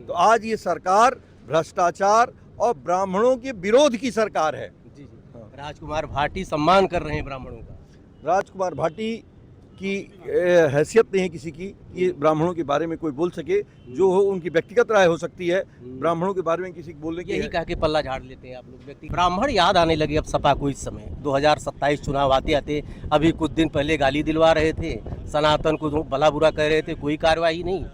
तो आज ये सरकार भ्रष्टाचार और ब्राह्मणों के विरोध की सरकार है। जी जी। राजकुमार भाटी सम्मान कर रहे हैं ब्राह्मणों का। राजकुमार भाटी की हैसियत नहीं है किसी की कि ब्राह्मणों के बारे में कोई बोल सके। जो हो उनकी व्यक्तिगत राय हो सकती है, ब्राह्मणों के बारे में किसी को बोलने की यही कह के पल्ला झाड़ लेते हैं आप लोग व्यक्ति। ब्राह्मण याद आने लगे अब सपा को। इस समय 2027 चुनाव आते आते अभी कुछ दिन पहले गाली दिलवा रहे थे, सनातन को भला बुरा कह रहे थे, कोई कार्रवाई नहीं।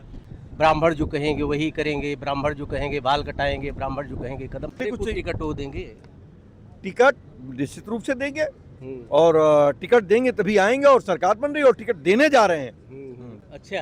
ब्राह्मण जो कहेंगे वही करेंगे, ब्राह्मण जो कहेंगे बाल कटाएंगे, ब्राह्मण जो कहेंगे कदम कुछ टिकट वो देंगे। टिकट निश्चित रूप से देंगे और टिकट देंगे तभी आएंगे और सरकार बन रही है और टिकट देने जा रहे हैं। अच्छा,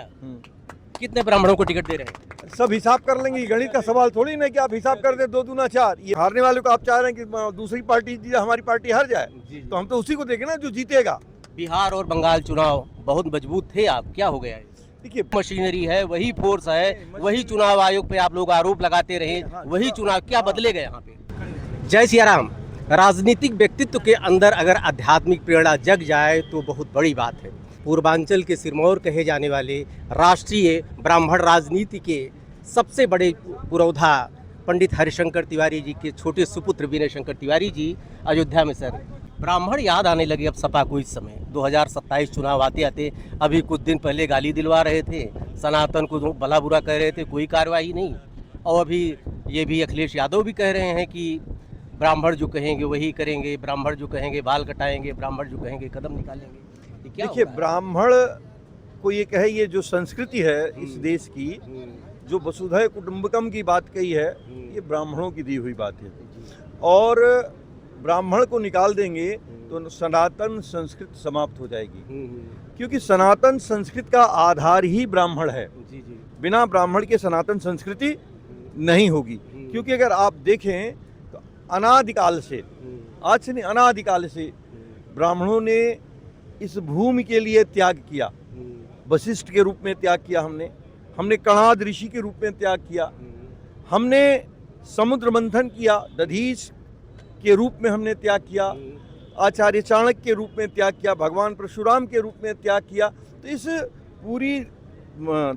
कितने ब्राह्मणों को टिकट दे रहे हैं? सब हिसाब कर लेंगे। गणित का सवाल थोड़ी ना कि आप हिसाब कर दे 2 दूना 4। ये हारने वाले को आप चाह रहे हैं कि दूसरी पार्टी हमारी पार्टी हार जाए, तो हम तो उसी को देखें ना जो जीतेगा। बिहार और बंगाल चुनाव बहुत मजबूत थे, आप क्या हो गया है? देखिए, मशीनरी है, वही फोर्स है, वही चुनाव आयोग पे आप लोग आरोप लगाते रहे, वही चुनाव, क्या बदले गए यहाँ पे? जय सिया राम। राजनीतिक व्यक्तित्व के अंदर अगर आध्यात्मिक प्रेरणा जग जाए तो बहुत बड़ी बात है। पूर्वांचल के सिरमौर कहे जाने वाले राष्ट्रीय ब्राह्मण राजनीति के सबसे बड़े पुरोधा पंडित हरिशंकर तिवारी जी के छोटे सुपुत्र विनय शंकर तिवारी जी अयोध्या में सर। ब्राह्मण याद आने लगे अब सपा को। इस समय 2027 चुनाव आते आते अभी कुछ दिन पहले गाली दिलवा रहे थे, सनातन को भला बुरा कह रहे थे, कोई कार्रवाई नहीं। और अभी ये भी अखिलेश यादव भी कह रहे हैं कि ब्राह्मण जो कहेंगे वही करेंगे, ब्राह्मण जो कहेंगे बाल कटाएंगे, ब्राह्मण जो कहेंगे कदम निकालेंगे। क्या देखिए, ब्राह्मण को ये कहे, ये जो संस्कृति है इस देश की, जो वसुधैव कुटुंबकम की बात कही है, ये ब्राह्मणों की दी हुई बात है। और ब्राह्मण को निकाल देंगे तो सनातन संस्कृति समाप्त हो जाएगी, क्योंकि सनातन संस्कृति का आधार ही ब्राह्मण है। बिना ब्राह्मण के सनातन संस्कृति नहीं होगी। क्योंकि अगर आप देखें तो अनादिकाल से, आज से नहीं, अनादिकाल से ब्राह्मणों ने इस भूमि के लिए त्याग किया। वशिष्ठ के रूप में त्याग किया हमने कणाद ऋषि के रूप में त्याग किया, हमने समुद्र मंथन किया, दधीच के रूप में हमने त्याग किया, आचार्य चाणक्य के रूप में त्याग किया, भगवान परशुराम के रूप में त्याग किया। तो इस पूरी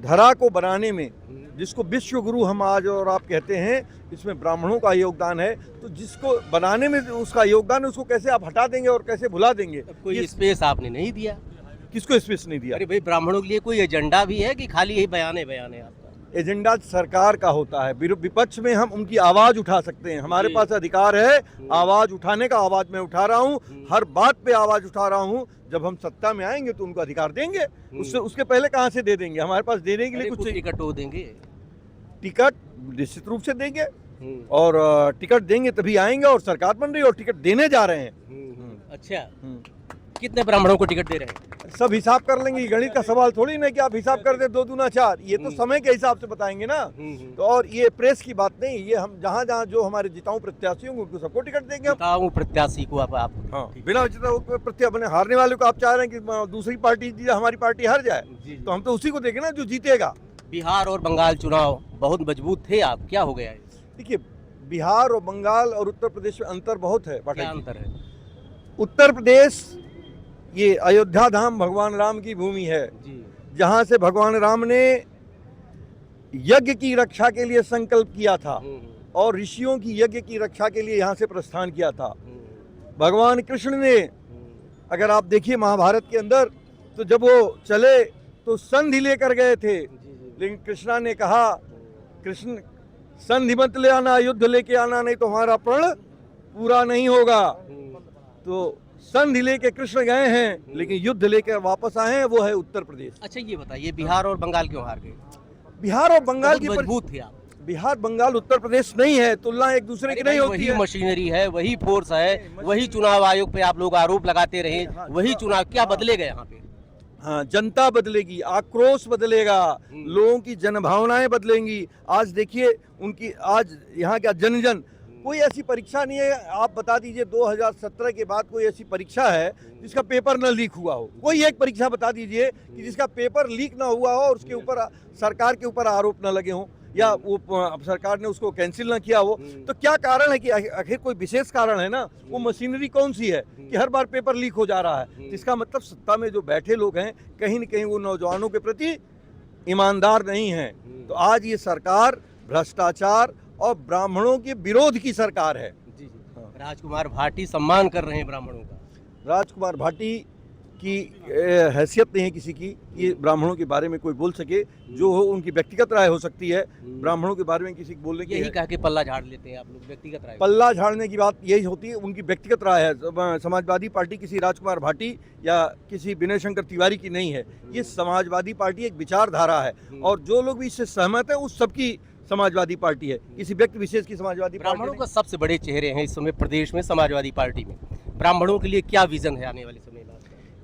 धरा को बनाने में, जिसको विश्व गुरु हम आज और आप कहते हैं, इसमें ब्राह्मणों का योगदान है। तो जिसको बनाने में उसका योगदान है, उसको कैसे आप हटा देंगे और कैसे भुला देंगे? कोई स्पेस आपने नहीं दिया। किसको स्पेस नहीं दिया? अरे भाई, ब्राह्मणों के लिए कोई एजेंडा भी है कि खाली यही बयान है आपका? एजेंडा सरकार का होता है। विपक्ष में हम उनकी आवाज उठा सकते हैं, हमारे पास अधिकार है आवाज उठाने का। आवाज मैं उठा रहा हूँ, हर बात पे आवाज उठा रहा हूँ। जब हम सत्ता में आएंगे तो उनको अधिकार देंगे, उसके पहले कहाँ से दे देंगे? हमारे पास देने के लिए कुछ टिकट वो देंगे। टिकट निश्चित रूप से देंगे और टिकट देंगे तभी आएंगे और सरकार बन रही है और टिकट देने जा रहे हैं। अच्छा, कितने ब्राह्मणों को टिकट दे रहे हैं? सब हिसाब कर लेंगे। गणित का सवाल थोड़ी ना कि आप हिसाब कर दे 2 दूना 4। ये तो समय के हिसाब से बताएंगे ना। तो और ये प्रेस की बात नहीं, ये हम जहाँ जहाँ जो हमारे जिताऊ प्रत्याशी होंगे उनको सबको टिकट देंगे। जिताऊ प्रत्याशी को आप हाँ, बिना जिताऊ प्रत्याशी, हारने वाले को आप चाह रहे हैं कि दूसरी पार्टी हमारी पार्टी हार जाए, तो हम तो उसी को देखें ना जो जीतेगा। बिहार और बंगाल चुनाव बहुत मजबूत थे, आप क्या हो गया है? देखिए, बिहार और बंगाल और उत्तर प्रदेश में अंतर बहुत है। क्या अंतर है? उत्तर प्रदेश ये अयोध्या धाम भगवान राम की भूमि है, जहाँ से भगवान राम ने यज्ञ की रक्षा के लिए संकल्प किया था और ऋषियों की यज्ञ की रक्षा के लिए यहाँ से प्रस्थान किया था। भगवान कृष्ण ने, अगर आप देखिए महाभारत के अंदर, तो जब वो चले तो संधि लेकर गए थे, लेकिन कृष्णा ने कहा, कृष्ण संधि मत ले आना, युद्ध लेके आना, नहीं तो हमारा प्रण पूरा नहीं होगा। तो संधि लेके कृष्ण गए हैं, लेकिन युद्ध लेकर वापस आए हैं, वो है उत्तर प्रदेश। अच्छा, ये बताइए, बिहार और बंगाल क्यों हार गए? बिहार और बंगाल की मजबूत थे आप। बिहार बंगाल उत्तर प्रदेश नहीं है, तुलना एक दूसरे की नहीं होती है। मशीनरी है, वही फोर्स है, वही चुनाव आयोग पे आप लोग आरोप लगाते रहे, वही चुनाव, क्या बदले गए यहाँ पे? हाँ, जनता बदलेगी, आक्रोश बदलेगा, लोगों की जनभावनाएं बदलेंगी। आज देखिए उनकी, आज यहाँ का जन कोई ऐसी परीक्षा नहीं है, आप बता दीजिए 2017 के बाद कोई ऐसी परीक्षा है जिसका पेपर न लीक हुआ हो? कोई एक परीक्षा बता दीजिए कि जिसका पेपर लीक ना हुआ हो और उसके ऊपर सरकार के ऊपर आरोप न लगे हों या वो सरकार ने उसको कैंसिल ना किया हो। तो क्या कारण है? कि आखिर कोई विशेष कारण है ना? वो मशीनरी कौन सी है कि हर बार पेपर लीक हो जा रहा है? इसका मतलब सत्ता में जो बैठे लोग हैं, कहीं न कहीं वो नौजवानों के प्रति ईमानदार नहीं हैं। तो आज ये सरकार भ्रष्टाचार और ब्राह्मणों के विरोध की सरकार है। जी जी। राजकुमार भाटी सम्मान कर रहे हैं ब्राह्मणों का। राजकुमार भाटी की हैसियत नहीं है किसी की ये ब्राह्मणों के बारे में कोई बोल सके। जो हो उनकी व्यक्तिगत राय हो सकती है, ब्राह्मणों के बारे में किसी को बोलने की यही कह के पल्ला झाड़ लेते हैं आप लोग, व्यक्तिगत राय। पल्ला झाड़ने की बात यही होती है, उनकी व्यक्तिगत राय है। समाजवादी पार्टी किसी राजकुमार भाटी या किसी विनय शंकर तिवारी की नहीं है। ये समाजवादी पार्टी एक विचारधारा है और जो लोग भी इससे सहमत है उस सबकी समाजवादी पार्टी है, किसी व्यक्ति विशेष की समाजवादी पार्टी ब्राह्मणों का सबसे बड़े चेहरे हैं इस समय प्रदेश में समाजवादी पार्टी में। ब्राह्मणों के लिए क्या विजन है आने वाले समय में?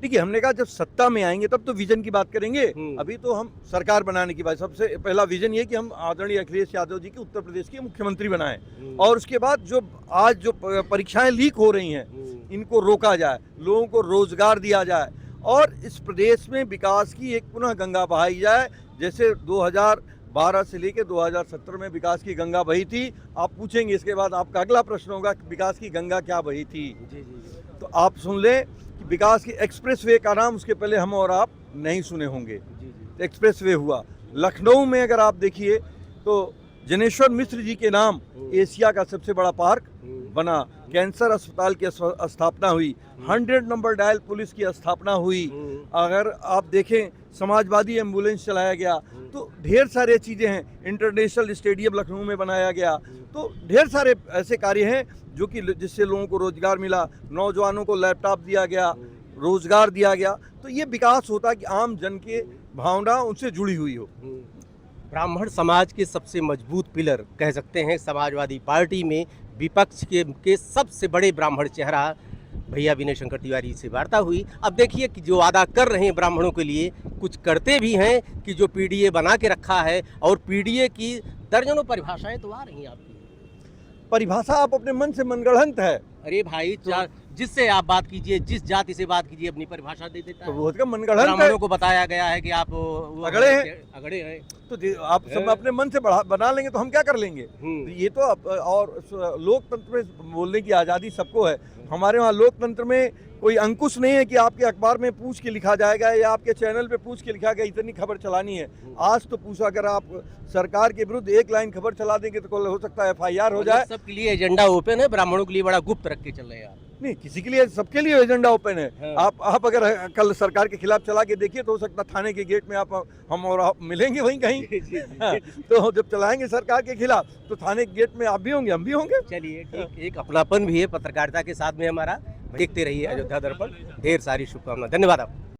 देखिए, हमने कहा जब सत्ता में आएंगे तब तो विजन की बात करेंगे। अभी तो हम सरकार बनाने की बात, सबसे पहला विजन ये कि हम आदरणीय अखिलेश यादव जी की उत्तर प्रदेश के मुख्यमंत्री बनाएं और उसके बाद जो आज जो परीक्षाएं लीक हो रही हैं इनको रोका जाए, लोगों को रोजगार दिया जाए और इस प्रदेश में विकास की एक पुनः गंगा बहाई जाए। जैसे 2012 से लेकर 2017 में विकास की गंगा बही थी। आप पूछेंगे इसके बाद आपका अगला प्रश्न होगा कि विकास की गंगा क्या बही थी। तो आप सुन लें कि विकास की एक्सप्रेसवे का नाम उसके पहले हम और आप नहीं सुने होंगे। तो एक्सप्रेसवे हुआ लखनऊ में, अगर आप देखिए तो जनेश्वर मिश्र जी के नाम एशिया का सबसे बड़ा पार्क बना, कैंसर अस्पताल की स्थापना हुई, 100 नंबर डायल पुलिस की स्थापना हुई। अगर आप देखें समाजवादी एम्बुलेंस चलाया गया, तो ढेर सारे चीज़ें हैं। इंटरनेशनल स्टेडियम लखनऊ में बनाया गया, तो ढेर सारे ऐसे कार्य हैं जो कि जिससे लोगों को रोजगार मिला, नौजवानों को लैपटॉप दिया गया, रोजगार दिया गया। तो ये विकास होता कि आम जन के भावना उनसे जुड़ी हुई हो। ब्राह्मण समाज के सबसे मजबूत पिलर कह सकते हैं समाजवादी पार्टी में विपक्ष के सबसे बड़े ब्राह्मण चेहरा भैया विनय शंकर तिवारी से वार्ता हुई। अब देखिए कि जो वादा कर रहे हैं ब्राह्मणों के लिए कुछ करते भी हैं कि जो पीडीए बना के रखा है, और पीडीए की दर्जनों परिभाषाएं तो आ रही हैं आपकी। परिभाषा आप अपने मन से मनगढ़ंत है। अरे भाई, जिससे आप बात कीजिए, जिस जाति से बात कीजिए, अपनी परिभाषा दे देता तो है। बहुत का मनगढ़ंत है। ब्राह्मणों को बताया गया है कि आप अगड़े हैं। अगड़े हैं, तो आप सब अपने मन से बना लेंगे तो हम क्या कर लेंगे। तो ये तो और लोकतंत्र में बोलने की आज़ादी सबको है। हमारे वहाँ लोकतंत्र में कोई अंकुश नहीं है कि आपके अखबार में पूछ के लिखा जाएगा या आपके चैनल पे पूछ के लिखा गया इतनी खबर चलानी है। आज तो पूछा, अगर आप सरकार के विरुद्ध एक लाइन खबर चला देंगे तो हो सकता है FIR हो जाए। सबके लिए एजेंडा ओपन है, ब्राह्मणों के लिए बड़ा गुप्त रख के चल रहे हैं आप। नहीं, किसी के लिए, सबके लिए एजेंडा ओपन है। आप अगर कल सरकार के खिलाफ चला के देखिए तो हो सकता है थाने के गेट में हम और आप मिलेंगे वहीं कहीं। तो जब चलाएंगे सरकार के खिलाफ तो थाने के गेट में आप भी होंगे, हम भी होंगे। चलिए ठीक, एक अपनापन भी है पत्रकारिता के साथ में हमारा। देखते रहिए अयोध्या दर्पण। ढेर सारी शुभकामनाएं, धन्यवाद आप।